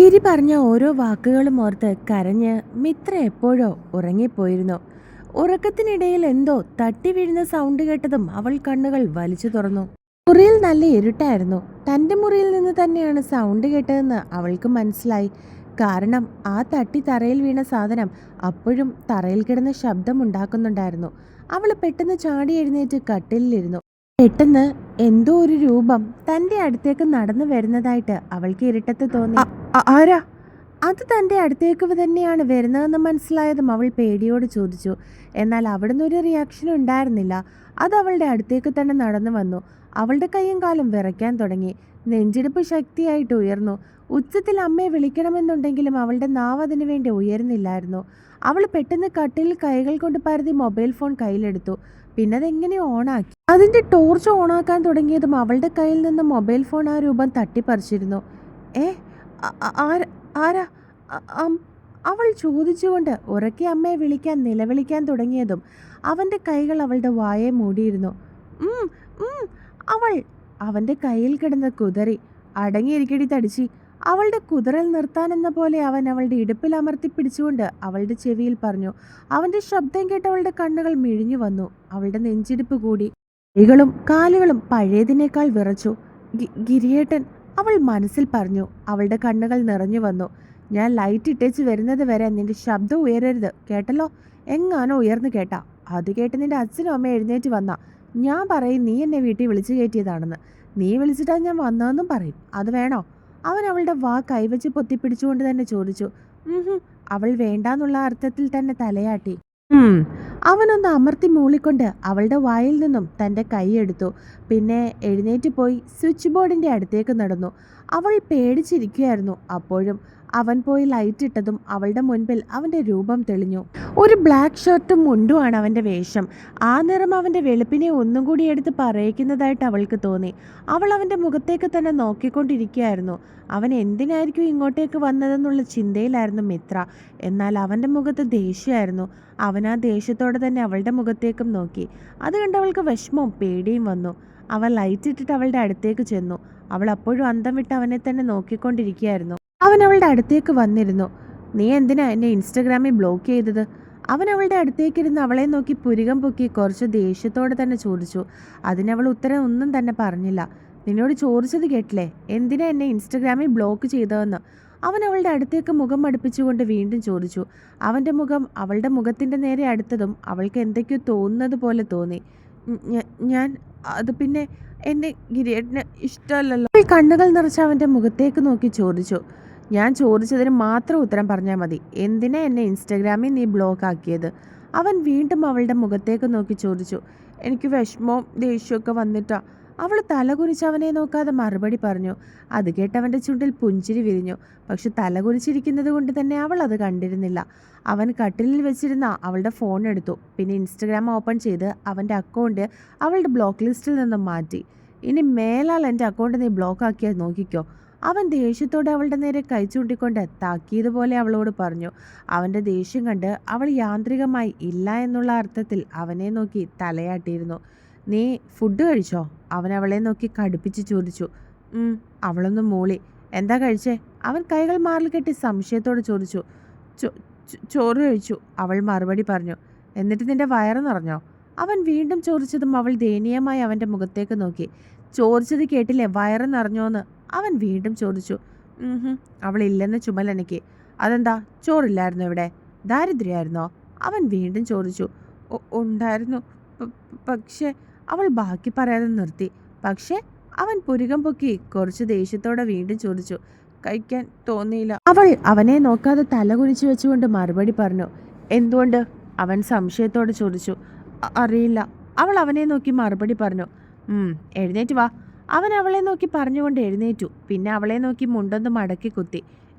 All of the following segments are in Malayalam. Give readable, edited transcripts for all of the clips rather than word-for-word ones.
ഗിരി പറഞ്ഞ ഓരോ വാക്കുകളും ഓർത്ത് കരഞ്ഞ് മിത്ര എപ്പോഴോ ഉറങ്ങിപ്പോയിരുന്നു. ഉറക്കത്തിനിടയിൽ എന്തോ തട്ടി വീഴുന്ന സൗണ്ട് കേട്ടതും അവൾ കണ്ണുകൾ വലിച്ചു തുറന്നു. മുറിയിൽ നല്ല ഇരുട്ടായിരുന്നു. തൻ്റെ മുറിയിൽ നിന്ന് തന്നെയാണ് സൗണ്ട് കേട്ടതെന്ന് അവൾക്ക് മനസ്സിലായി. കാരണം ആ തട്ടി തറയിൽ വീണ സാധനം അപ്പോഴും തറയിൽ കിടന്ന് ശബ്ദമുണ്ടാക്കുന്നുണ്ടായിരുന്നു. അവൾ പെട്ടെന്ന് ചാടി എഴുന്നേറ്റ് കട്ടിലിരുന്നു. പെട്ടെന്ന് എന്തോ ഒരു രൂപം തൻ്റെ അടുത്തേക്ക് നടന്നു വരുന്നതായിട്ട് അവൾക്ക് ഇരുട്ടത്ത് തോന്നി. ആരാ? അത് തൻ്റെ അടുത്തേക്ക് തന്നെയാണ് വരുന്നതെന്ന് മനസ്സിലായതും അവൾ പേടിയോട് ചോദിച്ചു. എന്നാൽ അവിടുന്ന് ഒരു റിയാക്ഷൻ ഉണ്ടായിരുന്നില്ല. അത് അവളുടെ അടുത്തേക്ക് തന്നെ നടന്നു വന്നു. അവളുടെ കൈയും കാലും വിറയ്ക്കാൻ തുടങ്ങി. നെഞ്ചിടിപ്പ് ശക്തിയായിട്ട് ഉയർന്നു. ഉച്ചത്തിൽ അമ്മയെ വിളിക്കണമെന്നുണ്ടെങ്കിലും അവളുടെ നാവ് അതിനു വേണ്ടി ഉയർന്നില്ലായിരുന്നു. അവൾ പെട്ടെന്ന് കട്ടിലിൽ കൈകൾ കൊണ്ട് പരതി മൊബൈൽ ഫോൺ കയ്യിലെടുത്തു. പിന്നെ അതെങ്ങനെ ഓണാക്കി. അതിൻ്റെ ടോർച്ച് ഓണാക്കാൻ തുടങ്ങിയതും അവളുടെ കയ്യിൽ നിന്ന് മൊബൈൽ ഫോൺ ആ രൂപം തട്ടിപ്പറിച്ചിരുന്നു. ആരാ? അവൾ ചോദിച്ചുകൊണ്ട് ഉറക്കെ അമ്മയെ വിളിക്കാൻ നിലവിളിക്കാൻ തുടങ്ങിയതും അവൻ്റെ കൈകൾ അവളുടെ വായെ മൂടിയിരുന്നു. അവൾ അവൻ്റെ കയ്യിൽ കിടന്ന് കുതറി. അടങ്ങിയിരിക്കടി തടിച്ചി. അവളുടെ കുതിരൽ നിർത്താനെന്ന പോലെ അവൻ അവളുടെ ഇടുപ്പിൽ അമർത്തി പിടിച്ചുകൊണ്ട് അവളുടെ ചെവിയിൽ പറഞ്ഞു. അവൻ്റെ ശബ്ദം കേട്ട് അവളുടെ കണ്ണുകൾ മിഴിഞ്ഞു വന്നു. അവളുടെ നെഞ്ചിടിപ്പ് കൂടി. കൈകളും കാലുകളും പഴയതിനേക്കാൾ വിറച്ചു. ഗിരിയേട്ടൻ, അവൾ മനസ്സിൽ പറഞ്ഞു. അവളുടെ കണ്ണുകൾ നിറഞ്ഞു വന്നു. ഞാൻ ലൈറ്റ് ഇട്ടേച്ച് വരുന്നത് വരെ നിന്റെ ശബ്ദം ഉയരരുത്, കേട്ടല്ലോ? എങ്ങാനോ ഉയർന്നു കേട്ടാ അത് കേട്ട് നിന്റെ അച്ഛനും അമ്മ എഴുന്നേറ്റ് വന്നാ ഞാൻ പറയും നീ എന്നെ വീട്ടിൽ വിളിച്ചു കയറ്റിയതാണെന്ന്. നീ വിളിച്ചിട്ടാ ഞാൻ വന്നതെന്നും പറയും. അത് വേണോ? അവൻ അവളുടെ വാ കൈവച്ച് പൊത്തിപ്പിടിച്ചുകൊണ്ട് തന്നെ ചോദിച്ചു. അവൾ വേണ്ടാന്നുള്ള അർത്ഥത്തിൽ തന്നെ തലയാട്ടി. അവനൊന്ന് അമർത്തി മൂളിക്കൊണ്ട് അവളുടെ വായിൽ നിന്നും തൻ്റെ കൈയെടുത്തു. പിന്നെ എഴുന്നേറ്റ് പോയി സ്വിച്ച് ബോർഡിൻ്റെ അടുത്തേക്ക് നടന്നു. അവൾ പേടിച്ചിരിക്കുകയായിരുന്നു. അപ്പോഴും അവൻ പോയി ലൈറ്റ് ഇട്ടതും അവളുടെ മുൻപിൽ അവൻ്റെ രൂപം തെളിഞ്ഞു. ഒരു ബ്ലാക്ക് ഷർട്ടും മുണ്ടുമാണ് അവൻ്റെ വേഷം. ആ നിറം അവൻ്റെ വെളുപ്പിനെ ഒന്നും കൂടി എടുത്ത് പറയിക്കുന്നതായിട്ട് അവൾക്ക് തോന്നി. അവൾ അവൻ്റെ മുഖത്തേക്ക് തന്നെ നോക്കിക്കൊണ്ടിരിക്കുകയായിരുന്നു. അവൻ എന്തിനായിരിക്കും ഇങ്ങോട്ടേക്ക് വന്നതെന്നുള്ള ചിന്തയിലായിരുന്നു മിത്ര. എന്നാൽ അവൻ്റെ മുഖത്ത് ദേഷ്യമായിരുന്നു. അവൻ ആ ദേഷ്യത്തോടെ തന്നെ അവളുടെ മുഖത്തേക്കും നോക്കി. അത് കണ്ട് അവൾക്ക് വിഷമവും പേടിയും വന്നു. അവൻ ലൈറ്റ് ഇട്ടിട്ട് അവളുടെ അടുത്തേക്ക് ചെന്നു. അവൾ അപ്പോഴും അന്തം വിട്ട് അവനെ തന്നെ നോക്കിക്കൊണ്ടിരിക്കുകയായിരുന്നു. അവൻ അവളുടെ അടുത്തേക്ക് വന്നിരുന്നു. നീ എന്തിനാ എന്നെ ഇൻസ്റ്റഗ്രാമിൽ ബ്ലോക്ക് ചെയ്തത്? അവൻ അവളുടെ അടുത്തേക്കിരുന്ന് അവളെ നോക്കി പുരികം പൊക്കി കുറച്ച് ദേഷ്യത്തോടെ തന്നെ ചോദിച്ചു. അതിനവൾ ഉത്തരം ഒന്നും തന്നെ പറഞ്ഞില്ല. നിന്നോട് ചോദിച്ചത് കേട്ടില്ലേ, എന്തിനാ എന്നെ ഇൻസ്റ്റഗ്രാമിൽ ബ്ലോക്ക് ചെയ്തതെന്ന്? അവൻ അവളുടെ അടുത്തേക്ക് മുഖം അടുപ്പിച്ചുകൊണ്ട് വീണ്ടും ചോദിച്ചു. അവൻ്റെ മുഖം അവളുടെ മുഖത്തിൻ്റെ നേരെ അടുത്തതും അവൾക്ക് എന്തൊക്കെയോ തോന്നുന്നത് പോലെ തോന്നി. ഞാൻ അത് പിന്നെ എന്നെ ഗിരിയേട്ടന് ഇഷ്ടമല്ലല്ലോ. അവൾ കണ്ണുകൾ നിറച്ച് അവൻ്റെ മുഖത്തേക്ക് നോക്കി ചോദിച്ചു. ഞാൻ ചോദിച്ചതിന് മാത്രം ഉത്തരം പറഞ്ഞാൽ മതി. എന്തിനാ എന്നെ ഇൻസ്റ്റഗ്രാമിൽ നീ ബ്ലോക്ക് ആക്കിയത്? അവൻ വീണ്ടും അവളുടെ മുഖത്തേക്ക് നോക്കി ചോദിച്ചു. എനിക്ക് വിഷമവും ദേഷ്യമൊക്കെ വന്നിട്ടാ. അവൾ തലകുനിച്ച് അവനെ നോക്കാതെ മറുപടി പറഞ്ഞു. അത് കേട്ടവൻ്റെ ചുണ്ടിൽ പുഞ്ചിരി വിരിഞ്ഞു. പക്ഷെ തലകുനിച്ചിരിക്കുന്നത് കൊണ്ട് തന്നെ അവൾ അത് കണ്ടിരുന്നില്ല. അവൻ കട്ടിലിൽ വെച്ചിരുന്ന അവളുടെ ഫോൺ എടുത്തു. പിന്നെ ഇൻസ്റ്റഗ്രാം ഓപ്പൺ ചെയ്ത് അവൻ്റെ അക്കൗണ്ട് അവളുടെ ബ്ലോക്ക് ലിസ്റ്റിൽ നിന്നും മാറ്റി. ഇനി മേലാൽ എൻ്റെ അക്കൗണ്ട് നീ ബ്ലോക്ക് ആക്കിയാൽ നോക്കിക്കോ. അവൻ ദേഷ്യത്തോടെ അവളുടെ നേരെ കൈ ചൂണ്ടിക്കൊണ്ട് താക്കിയതുപോലെ അവളോട് പറഞ്ഞു. അവൻ്റെ ദേഷ്യം കണ്ട് അവൾ യാന്ത്രികമായി ഇല്ല എന്നുള്ള അർത്ഥത്തിൽ അവനെ നോക്കി തലയാട്ടിയിരുന്നു. നീ ഫുഡ് കഴിച്ചോ? അവൻ അവളെ നോക്കി കടുപ്പിച്ച് ചോദിച്ചു. അവളൊന്ന് മൂളി. എന്താ കഴിച്ചേ? അവൻ കൈകൾ മാറിൽ കെട്ടി സംശയത്തോട് ചോദിച്ചു. ചോറ് കഴിച്ചു, അവൾ മറുപടി പറഞ്ഞു. എന്നിട്ട് നിന്റെ വയറ് നിറഞ്ഞോ? അവൻ വീണ്ടും ചോദിച്ചതും അവൾ ദയനീയമായി അവൻ്റെ മുഖത്തേക്ക് നോക്കി. ചോദിച്ചത് കേട്ടില്ലേ, വയറ് നിറഞ്ഞോന്ന്? അവൻ വീണ്ടും ചോദിച്ചു. അവളില്ലെന്ന് ചുമലനയ്ക്ക്. അതെന്താ, ചോറില്ലായിരുന്നു ഇവിടെ? ദാരിദ്ര്യമായിരുന്നോ? അവൻ വീണ്ടും ചോദിച്ചു. ഉണ്ടായിരുന്നു, പക്ഷേ. അവൾ ബാക്കി പറയാതെ നിർത്തി. പക്ഷേ അവൻ പുരികം പൊക്കി കുറച്ച് ദേഷ്യത്തോടെ വീണ്ടും ചോദിച്ചു. കഴിക്കാൻ തോന്നിയില്ല. അവൾ അവനെ നോക്കാതെ തല കുനിച്ചു വെച്ചുകൊണ്ട് മറുപടി പറഞ്ഞു. എന്തുകൊണ്ട്? അവൻ സംശയത്തോടെ ചോദിച്ചു. അറിയില്ല. അവൾ അവനെ നോക്കി മറുപടി പറഞ്ഞു. എഴുന്നേറ്റ് വാ. അവൻ അവളെ നോക്കി പറഞ്ഞുകൊണ്ട് എഴുന്നേറ്റു. പിന്നെ അവളെ നോക്കി മുണ്ടൊന്ന് മടക്കി കുത്തി.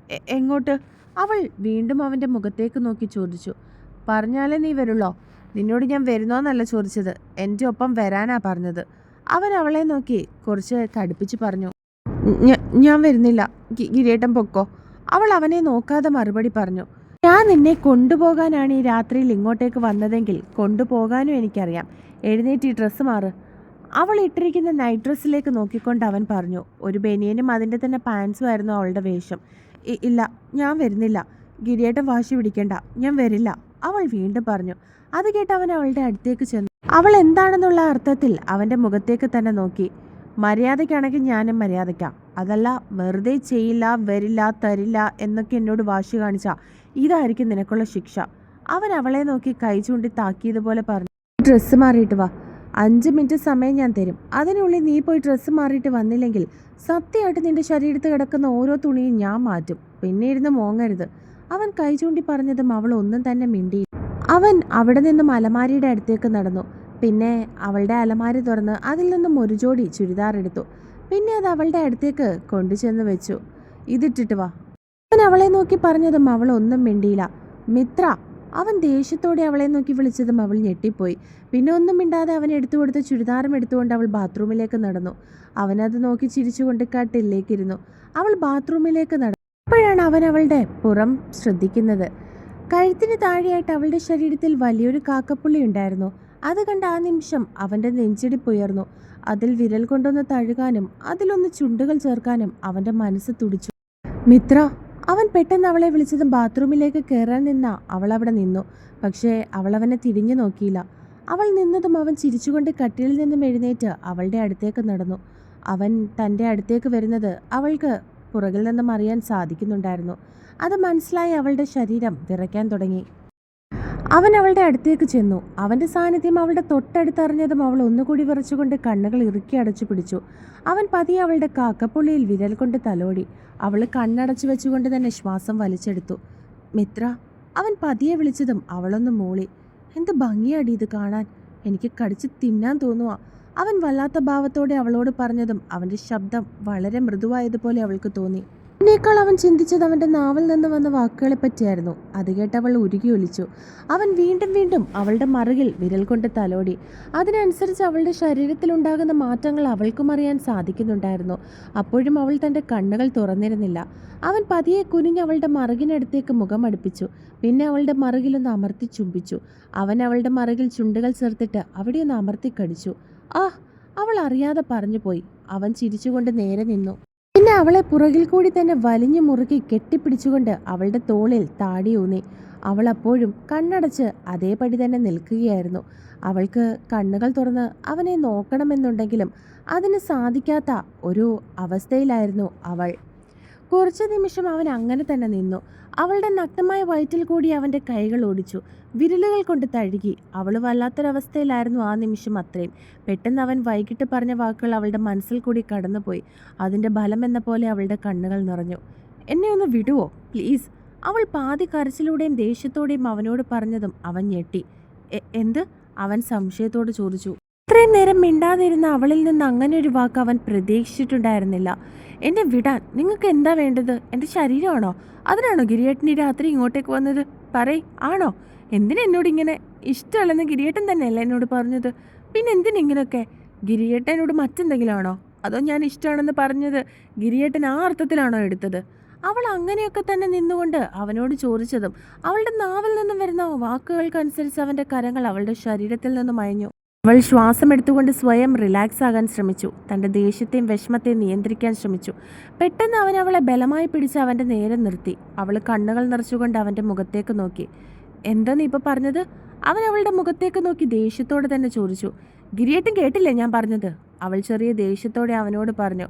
എങ്ങോട്ട്? അവൾ വീണ്ടും അവൻ്റെ മുഖത്തേക്ക് നോക്കി ചോദിച്ചു. പറഞ്ഞാലേ നീ വരുള്ളോ? നിന്നോട് ഞാൻ വരുന്നോന്നല്ല ചോദിച്ചത്, എൻ്റെ ഒപ്പം വരാനാ പറഞ്ഞത്. അവൻ അവളെ നോക്കി കുറച്ച് കടുപ്പിച്ച് പറഞ്ഞു. ഞാൻ വരുന്നില്ല, ഗിരിയേട്ടൻ പൊക്കോ. അവൾ അവനെ നോക്കാതെ മറുപടി പറഞ്ഞു. ഞാൻ നിന്നെ കൊണ്ടുപോകാനാണ് ഈ രാത്രിയിൽ ഇങ്ങോട്ടേക്ക് വന്നതെങ്കിൽ കൊണ്ടുപോകാനും എനിക്കറിയാം. എഴുന്നേറ്റ് ഈ ഡ്രസ്സ് മാറ്. അവൾ ഇട്ടിരിക്കുന്ന നൈറ്റ് ഡ്രസ്സിലേക്ക് നോക്കിക്കൊണ്ട് അവൻ പറഞ്ഞു. ഒരു ബനിയനും അതിൻ്റെ തന്നെ പാൻസും ആയിരുന്നു അവളുടെ വേഷം. ഇല്ല, ഞാൻ വരുന്നില്ല. ഗിരിയേട്ടൻ വാശി പിടിക്കണ്ട, ഞാൻ വരില്ല, അവൾ വീണ്ടും പറഞ്ഞു. അത് കേട്ട് അവൻ അവളുടെ അടുത്തേക്ക് ചെന്നു. അവൾ എന്താണെന്നുള്ള അർത്ഥത്തിൽ അവൻ്റെ മുഖത്തേക്ക് തന്നെ നോക്കി. മര്യാദയ്ക്കാണെങ്കിൽ ഞാനും മര്യാദയ്ക്കാം, അതല്ല വെറുതെ ചെയ്യില്ല, വരില്ല, തരില്ല എന്നൊക്കെ എന്നോട് വാശി കാണിച്ചാൽ ഇതായിരിക്കും നിനക്കുള്ള ശിക്ഷ. അവൻ അവളെ നോക്കി കൈ ചൂണ്ടി താക്കിയതുപോലെ പറഞ്ഞു. ഡ്രസ്സ് മാറിയിട്ട് വാ, 5 മിനിറ്റ് സമയം ഞാൻ തരും. അതിനുള്ളിൽ നീ പോയി ഡ്രസ്സ് മാറിയിട്ട് വന്നില്ലെങ്കിൽ സത്യമായിട്ട് നിന്റെ ശരീരത്ത് കിടക്കുന്ന ഓരോ തുണിയും ഞാൻ മാറ്റും. പിന്നെ ഇരുന്ന് മോങ്ങരുത്. അവൻ കൈ ചൂണ്ടി പറഞ്ഞതും അവൾ ഒന്നും തന്നെ മിണ്ടി. അവൻ അവിടെ നിന്നും അലമാരിയുടെ അടുത്തേക്ക് നടന്നു. പിന്നെ അവളുടെ അലമാരി തുറന്ന് അതിൽ നിന്നും ഒരു ജോഡി ചുരിദാർ എടുത്തു. പിന്നെ അത് അവളുടെ അടുത്തേക്ക് കൊണ്ടുചെന്ന് വെച്ചു. ഇതിട്ടിട്ട് വാ, അവൻ അവളെ നോക്കി പറഞ്ഞതും അവൾ ഒന്നും മിണ്ടിയില്ല. മിത്ര, അവൻ ദേഷ്യത്തോടെ അവളെ നോക്കി വിളിച്ചതും അവൾ ഞെട്ടിപ്പോയി. പിന്നെ ഒന്നും മിണ്ടാതെ അവൻ എടുത്തു കൊടുത്ത ചുരിദാറും എടുത്തുകൊണ്ട് അവൾ ബാത്റൂമിലേക്ക് നടന്നു. അവനത് നോക്കി ചിരിച്ചുകൊണ്ട് കട്ടിലേക്കിരുന്നു. അവൾ ബാത്റൂമിലേക്ക് നടന്നു. അപ്പോഴാണ് അവൻ അവളുടെ പുറം ശ്രദ്ധിക്കുന്നത്. കഴുത്തിന് താഴെയായിട്ട് അവളുടെ ശരീരത്തിൽ വലിയൊരു കാക്കപ്പുള്ളി ഉണ്ടായിരുന്നു. അത് കണ്ട ആ നിമിഷം അവൻ്റെ നെഞ്ചിടിപ്പുയർന്നു. അതിൽ വിരൽ കൊണ്ടൊന്ന് തഴുകാനും അതിലൊന്ന് ചുണ്ടുകൾ ചേർക്കാനും അവൻ്റെ മനസ്സ് തുടിച്ചു. മിത്ര, അവൻ പെട്ടെന്ന് അവളെ വിളിച്ചതും ബാത്റൂമിലേക്ക് കയറാൻ നിന്ന അവൾ അവിടെ നിന്നു. പക്ഷേ അവൾ അവനെ തിരിഞ്ഞു നോക്കിയില്ല. അവൾ നിന്നതും അവൻ ചിരിച്ചുകൊണ്ട് കട്ടിലിൽ നിന്നും എഴുന്നേറ്റ് അവളുടെ അടുത്തേക്ക് നടന്നു. അവൻ തൻ്റെ അടുത്തേക്ക് വരുന്നത് അവൾക്ക് പുറകിൽ നിന്നും അറിയാൻ സാധിക്കുന്നുണ്ടായിരുന്നു. അത് മനസ്സിലായി അവളുടെ ശരീരം വിറയ്ക്കാൻ തുടങ്ങി. അവൻ അവളുടെ അടുത്തേക്ക് ചെന്നു. അവൻ്റെ സാന്നിധ്യം അവളുടെ തൊട്ടടുത്തറിഞ്ഞതും അവൾ ഒന്നുകൂടി വിറച്ചുകൊണ്ട് കണ്ണുകൾ ഇറുക്കി അടച്ചു പിടിച്ചു. അവൻ പതിയെ അവളുടെ കാക്കപ്പുള്ളിയിൽ വിരൽ കൊണ്ട് തലോടി. അവൾ കണ്ണടച്ചു വെച്ചുകൊണ്ട് തന്നെ ശ്വാസം വലിച്ചെടുത്തു. മിത്ര, അവൻ പതിയെ വിളിച്ചതും അവളൊന്ന് മൂളി. എന്ത് ഭംഗിയാടി ഇത് കാണാൻ, എനിക്ക് കടിച്ച് തിന്നാൻ തോന്നുക. അവൻ വല്ലാത്ത ഭാവത്തോടെ അവളോട് പറഞ്ഞതും അവൻ്റെ ശബ്ദം വളരെ മൃദുവായതുപോലെ അവൾക്ക് തോന്നി. അതിനേക്കാൾ അവൻ ചിന്തിച്ചത് അവൻ്റെ നാവിൽ നിന്ന് വന്ന വാക്കുകളെ പറ്റിയായിരുന്നു. അത് കേട്ട് അവൾ ഉരുകി ഒലിച്ചു. അവൻ വീണ്ടും വീണ്ടും അവളുടെ മറുകിൽ വിരൽ കൊണ്ട് തലോടി. അതിനനുസരിച്ച് അവളുടെ ശരീരത്തിലുണ്ടാകുന്ന മാറ്റങ്ങൾ അവൾക്കും അറിയാൻ സാധിക്കുന്നുണ്ടായിരുന്നു. അപ്പോഴും അവൾ തൻ്റെ കണ്ണുകൾ തുറന്നിരുന്നില്ല. അവൻ പതിയെ കുനിഞ്ഞ് അവളുടെ മറുകിനടുത്തേക്ക് മുഖം അടുപ്പിച്ചു. പിന്നെ അവളുടെ മറുകിലൊന്ന് അമർത്തി ചുംബിച്ചു. അവൻ അവളുടെ മറുകിൽ ചുണ്ടുകൾ ചേർത്തിട്ട് അവിടെ ഒന്ന് അമർത്തി കടിച്ചു. അവൾ അറിയാതെ പറഞ്ഞു പോയി. അവൻ ചിരിച്ചുകൊണ്ട് നേരെ നിന്നു. പിന്നെ അവളെ പുറകിൽ കൂടി തന്നെ വലിഞ്ഞു മുറുകി കെട്ടിപ്പിടിച്ചുകൊണ്ട് അവളുടെ തോളിൽ താടിയൂന്നി. അവൾ അപ്പോഴും കണ്ണടച്ച് അതേപടി തന്നെ നിൽക്കുകയായിരുന്നു. അവൾക്ക് കണ്ണുകൾ തുറന്ന് അവനെ നോക്കണമെന്നുണ്ടെങ്കിലും അതിന് സാധിക്കാത്ത ഒരു അവസ്ഥയിലായിരുന്നു അവൾ. കുറച്ചു നിമിഷം അവൻ അങ്ങനെ തന്നെ നിന്നു. അവളുടെ നഗ്നമായ വയറ്റിൽ കൂടി അവൻ്റെ കൈകൾ ഓടിച്ചു. വിരലുകൾ കൊണ്ട് തഴുകി. അവൾ വല്ലാത്തൊരവസ്ഥയിലായിരുന്നു ആ നിമിഷം അത്രയും. പെട്ടെന്ന് അവൻ വൈകിട്ട് പറഞ്ഞ വാക്കുകൾ അവളുടെ മനസ്സിൽ കൂടി കടന്നുപോയി. അതിൻ്റെ ബലം എന്ന പോലെ അവളുടെ കണ്ണുകൾ നിറഞ്ഞു. എന്നെ ഒന്ന് വിടുവോ പ്ലീസ്? അവൾ പാതി കരച്ചിലൂടെയും ദേഷ്യത്തോടെയും അവനോട് പറഞ്ഞതും അവൻ ഞെട്ടി. എന്ത്? അവൻ സംശയത്തോട് ചോദിച്ചു. ഇത്രയും നേരം മിണ്ടാതിരുന്ന അവളിൽ നിന്ന് അങ്ങനെ ഒരു വാക്ക് അവൻ പ്രതീക്ഷിച്ചിട്ടുണ്ടായിരുന്നില്ല. എന്നെ വിടാൻ നിങ്ങൾക്ക് എന്താ വേണ്ടത്? എൻ്റെ ശരീരമാണോ? അതിനാണോ ഗിരിയേട്ടൻ ഈ രാത്രി ഇങ്ങോട്ടേക്ക് വന്നത്? പറയ്, ആണോ? എന്തിനെന്നോട് ഇങ്ങനെ? ഇഷ്ടമല്ലെന്ന് ഗിരിയേട്ടൻ തന്നെയല്ലേ എന്നോട് പറഞ്ഞത്? പിന്നെ എന്തിനിങ്ങനെയൊക്കെ? ഗിരിയേട്ടൻ എന്നോട് മറ്റെന്തെങ്കിലും ആണോ? അതോ ഞാൻ ഇഷ്ടമാണെന്ന് പറഞ്ഞത് ഗിരിയേട്ടൻ ആ അർത്ഥത്തിലാണോ എടുത്തത്? അവൾ അങ്ങനെയൊക്കെ തന്നെ നിന്നുകൊണ്ട് അവനോട് ചോദിച്ചതും അവളുടെ നാവിൽ നിന്നും വരുന്ന വാക്കുകൾക്കനുസരിച്ച് അവൻ്റെ കരങ്ങൾ അവളുടെ ശരീരത്തിൽ നിന്നും അയഞ്ഞു. അവൾ ശ്വാസം എടുത്തുകൊണ്ട് സ്വയം റിലാക്സ് ആകാൻ ശ്രമിച്ചു. തൻ്റെ ദേഷ്യത്തെയും വിഷമത്തെയും നിയന്ത്രിക്കാൻ ശ്രമിച്ചു. പെട്ടെന്ന് അവൻ അവളെ ബലമായി പിടിച്ച് അവൻ്റെ നേരെ നിർത്തി. അവൾ കണ്ണുകൾ നിറച്ചുകൊണ്ട് അവൻ്റെ മുഖത്തേക്ക് നോക്കി. എന്താ നീ ഇപ്പോൾ പറഞ്ഞത്? അവൻ അവളുടെ മുഖത്തേക്ക് നോക്കി ദേഷ്യത്തോടെ തന്നെ ചോദിച്ചു. ഗിരിയേട്ടൻ കേട്ടില്ലേ ഞാൻ പറഞ്ഞത്? അവൾ ചെറിയ ദേഷ്യത്തോടെ അവനോട് പറഞ്ഞു.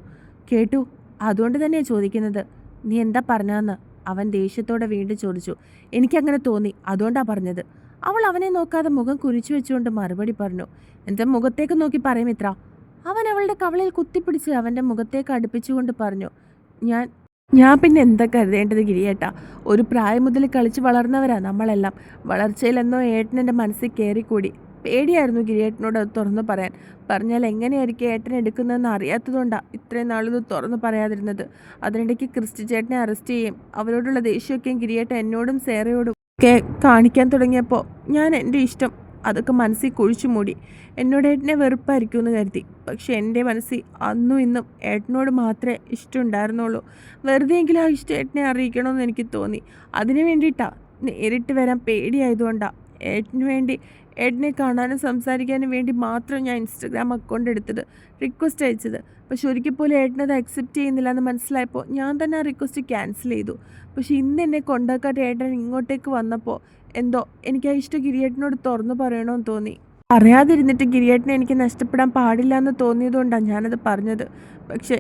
കേട്ടു, അതുകൊണ്ട് തന്നെയാണ് ചോദിക്കുന്നത്. നീ എന്താ പറഞ്ഞതെന്ന് അവൻ ദേഷ്യത്തോടെ വീണ്ടും ചോദിച്ചു. എനിക്കങ്ങനെ തോന്നി, അതുകൊണ്ടാണ് പറഞ്ഞത്. അവൾ അവനെ നോക്കാതെ മുഖം കുനിച്ചു വെച്ചുകൊണ്ട് മറുപടി പറഞ്ഞു. എൻ്റെ മുഖത്തേക്ക് നോക്കി പറയും ഇത്ര. അവൻ അവളുടെ കവളിൽ കുത്തിപ്പിടിച്ച് അവൻ്റെ മുഖത്തേക്ക് അടുപ്പിച്ചുകൊണ്ട് പറഞ്ഞു. ഞാൻ പിന്നെ എന്താ കരുതേണ്ടത് ഗിരിയേട്ടാ? ഒരു പ്രായം മുതൽ കളിച്ച് വളർന്നവരാ നമ്മളെല്ലാം. വളർച്ചയിലെന്നോ ഏട്ടനെൻ്റെ മനസ്സിൽ കയറിക്കൂടി. പേടിയായിരുന്നു ഗിരിയേട്ടനോട് അത് തുറന്നു പറയാൻ. പറഞ്ഞാൽ എങ്ങനെയായിരിക്കും ഏട്ടൻ എടുക്കുന്നതെന്ന് അറിയാത്തതുകൊണ്ടാണ് ഇത്രയും നാളിത് തുറന്നു പറയാതിരുന്നത്. അതിനിടയ്ക്ക് ക്രിസ്റ്റി ചേട്ടനെ അറസ്റ്റ് ചെയ്യും. അവരോടുള്ള ദേഷ്യമൊക്കെയും ഗിരിയേട്ടൻ എന്നോടും സേറയോടും ഒക്കെ കാണിക്കാൻ തുടങ്ങിയപ്പോൾ ഞാൻ എൻ്റെ ഇഷ്ടം അതൊക്കെ മനസ്സിൽ കുഴിച്ചു മൂടി. എന്നോട് ഏട്ടനെ വെറുപ്പായിരിക്കുമെന്ന് കരുതി. പക്ഷെ എൻ്റെ മനസ്സിൽ അന്നും ഇന്നും ഏട്ടനോട് മാത്രമേ ഇഷ്ടമുണ്ടായിരുന്നുള്ളൂ. വെറുതെയെങ്കിലും ആ ഇഷ്ടം ഏട്ടനെ അറിയിക്കണമെന്ന് എനിക്ക് തോന്നി. അതിനു വേണ്ടിയിട്ടാണ്. നേരിട്ട് വരാൻ പേടിയായതുകൊണ്ടാണ്. ഏട്ടന് വേണ്ടി ഏട്ടനെ കാണാനും സംസാരിക്കാനും വേണ്ടി മാത്രം ഞാൻ ഇൻസ്റ്റഗ്രാം അക്കൗണ്ട് എടുത്തത്, റിക്വസ്റ്റ് അയച്ചത്. പക്ഷെ ഒരിക്കൽ പോലും ഏട്ടനത് അക്സെപ്റ്റ് ചെയ്യുന്നില്ല എന്ന് മനസ്സിലായപ്പോൾ ഞാൻ തന്നെ ആ റിക്വസ്റ്റ് ക്യാൻസൽ ചെയ്തു. പക്ഷെ ഇന്ന് എന്നെ കൊണ്ടാക്കാട്ട് ഏട്ടൻ ഇങ്ങോട്ടേക്ക് വന്നപ്പോൾ എന്തോ എനിക്ക് ആ ഇഷ്ടം ഗിരിയേട്ടനോട് തുറന്നു പറയണമെന്ന് തോന്നി. അറിയാതിരുന്നിട്ട് ഗിരിയേട്ടനെ എനിക്ക് നഷ്ടപ്പെടാൻ പാടില്ല എന്ന് തോന്നിയതുകൊണ്ടാണ് ഞാനത് പറഞ്ഞത്. പക്ഷേ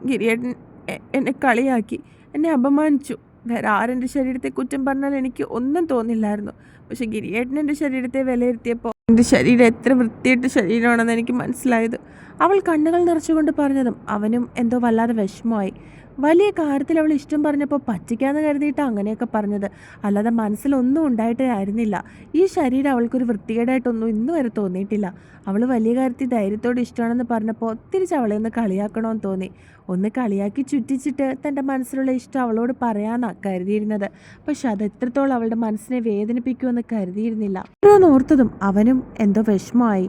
ഗിരിയേട്ടൻ എന്നെ കളിയാക്കി, എന്നെ അപമാനിച്ചു. വേറെ ആരെൻ്റെ ശരീരത്തെ കുറ്റം പറഞ്ഞാൽ എനിക്ക് ഒന്നും തോന്നില്ലായിരുന്നു. പക്ഷെ ഗിരിയേട്ടൻ എൻ്റെ ശരീരത്തെ വിലയിരുത്തിയപ്പോൾ എൻ്റെ ശരീരം എത്ര വൃത്തിയായിട്ട് ശരീരമാണെന്ന് എനിക്ക് മനസ്സിലായത്. അവൾ കണ്ണുകൾ നിറച്ചുകൊണ്ട് പറഞ്ഞതും അവനും എന്തോ വല്ലാതെ വിഷമമായി. വലിയ കാര്യത്തിൽ അവൾ ഇഷ്ടം പറഞ്ഞപ്പോൾ പറ്റിക്കാന്ന് കരുതിയിട്ട് അങ്ങനെയൊക്കെ പറഞ്ഞത്, അല്ലാതെ മനസ്സിലൊന്നും ഉണ്ടായിട്ടേ ആയിരുന്നില്ല. ഈ ശരീരം അവൾക്കൊരു വൃത്തികേടായിട്ടൊന്നും ഇന്നു വരെ തോന്നിയിട്ടില്ല. അവൾ വലിയ കാര്യത്തിൽ ധൈര്യത്തോട് ഇഷ്ടമാണെന്ന് പറഞ്ഞപ്പോൾ തിരിച്ച് അവളെ ഒന്ന് കളിയാക്കണമെന്ന് തോന്നി. ഒന്ന് കളിയാക്കി ചുറ്റിച്ചിട്ട് തൻ്റെ മനസ്സിലുള്ള ഇഷ്ടം അവളോട് പറയാമെന്നാണ് കരുതിയിരുന്നത്. പക്ഷെ അത് എത്രത്തോളം അവളുടെ മനസ്സിനെ വേദനിപ്പിക്കുമെന്ന് കരുതിയിരുന്നില്ല. ഓരോന്നോർത്തതും അവനും എന്തോ വിഷമമായി.